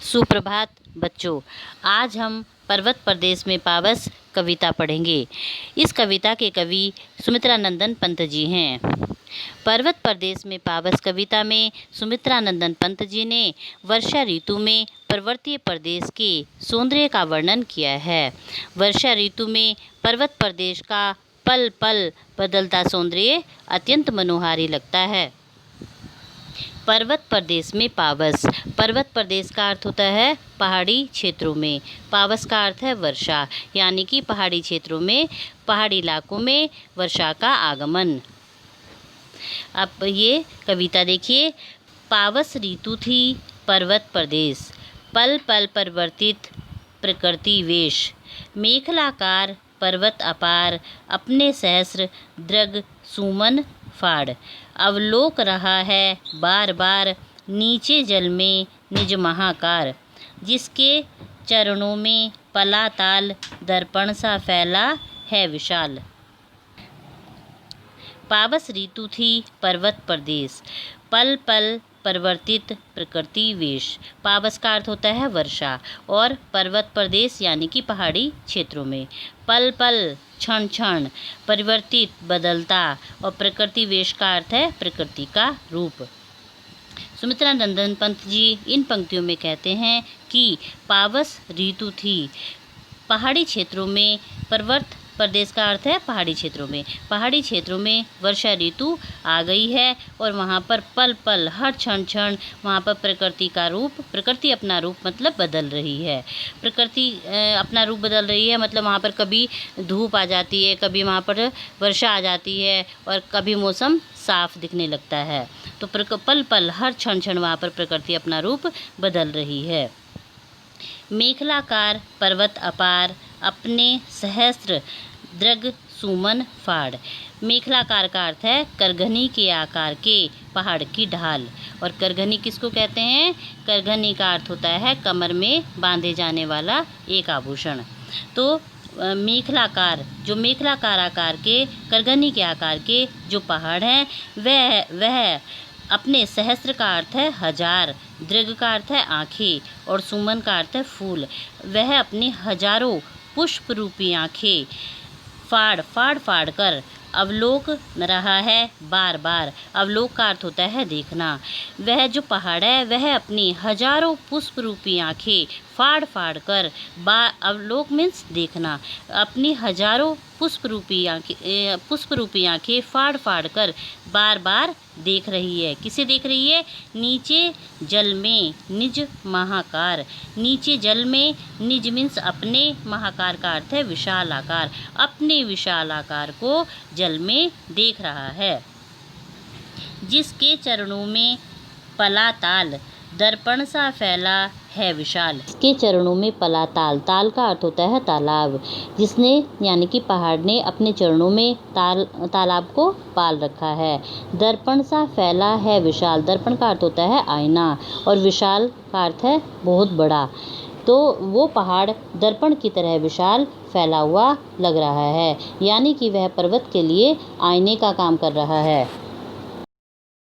सुप्रभात बच्चों। आज हम पर्वत प्रदेश में पावस कविता पढ़ेंगे। इस कविता के कवि सुमित्रानंदन पंत जी हैं। पर्वत प्रदेश में पावस कविता में सुमित्रानंदन पंत जी ने वर्षा ऋतु में पर्वतीय प्रदेश के सौंदर्य का वर्णन किया है। वर्षा ऋतु में पर्वत प्रदेश का पल पल बदलता सौंदर्य अत्यंत मनोहारी लगता है। पर्वत प्रदेश में पावस। पर्वत प्रदेश का अर्थ होता है पहाड़ी क्षेत्रों में। पावस का अर्थ है वर्षा, यानी कि पहाड़ी क्षेत्रों में, पहाड़ी इलाकों में वर्षा का आगमन। अब ये कविता देखिए। पावस ऋतु थी पर्वत प्रदेश, पल पल परिवर्तित प्रकृति वेश। मेखलाकार पर्वत अपार, अपने सहस्र दृग सुमन फाड़। अवलोक रहा है बार बार, नीचे जल में निज महाकार। जिसके चरणों में पलाताल, दर्पण सा फैला है विशाल। पावस ऋतु थी पर्वत प्रदेश, पल पल परिवर्तित प्रकृति वेश। पावस का अर्थ होता है वर्षा, और पर्वत प्रदेश यानी कि पहाड़ी क्षेत्रों में। पल पल क्षण क्षण, परिवर्तित बदलता, और प्रकृति वेश का अर्थ है प्रकृति का रूप। सुमित्रानंदन पंत जी इन पंक्तियों में कहते हैं कि पावस ऋतु थी पहाड़ी क्षेत्रों में। पर्वत प्रदेश का अर्थ है पहाड़ी क्षेत्रों में। पहाड़ी क्षेत्रों में वर्षा ऋतु आ गई है, और वहाँ पर पल पल, हर क्षण क्षण वहाँ पर प्रकृति का रूप, प्रकृति अपना रूप मतलब बदल रही है। प्रकृति अपना रूप बदल रही है मतलब वहाँ पर कभी धूप आ जाती है, कभी वहाँ पर वर्षा आ जाती है, और कभी मौसम साफ दिखने लगता है। तो पल पल, हर क्षण क्षण वहाँ पर प्रकृति अपना रूप बदल रही है। मेखलाकार पर्वत अपार, अपने सहस्त्र दृग सुमन फाड़। मेखलाकार का अर्थ है करघनी के आकार के पहाड़ की ढाल। और करघनी किसको कहते हैं? करघनी का अर्थ होता है कमर में बांधे जाने वाला एक आभूषण। तो मेखलाकार, जो मेखलाकार आकार के, करघनी के आकार के जो पहाड़ हैं, वह अपने सहस्त्र का अर्थ है हजार, दृग का अर्थ है आँखें, और सुमन का अर्थ है फूल। वह अपनी हजारों पुष्प रूपी आँखें फाड़ फाड़ कर अवलोक रहा है बार बार। अवलोक का अर्थ होता है देखना। वह जो पहाड़ है वह अपनी हजारों पुष्प रूपी आँखें फाड़ कर, अवलोक मीन्स देखना, अपनी हजारों पुष्प रूपी आँखें फाड़ कर बार बार देख रही है। किसे देख रही है? नीचे जल में निज महाकार। नीचे जल में, निज मीन्स अपने, महाकार का अर्थ है विशाल आकार। अपने विशाल आकार को जल में देख रहा है। जिसके चरणों में पलाताल, दर्पण सा फैला है विशाल। इसके चरणों में पलाताल, ताल का अर्थ होता है तालाब। जिसने यानी कि पहाड़ ने अपने चरणों में तालाब को पाल रखा है। दर्पण सा फैला है विशाल। दर्पण का अर्थ होता है आईना, और विशाल का अर्थ है बहुत बड़ा। तो वो पहाड़ दर्पण की तरह विशाल फैला हुआ लग रहा है, यानी कि वह पर्वत के लिए आईने का काम कर रहा है।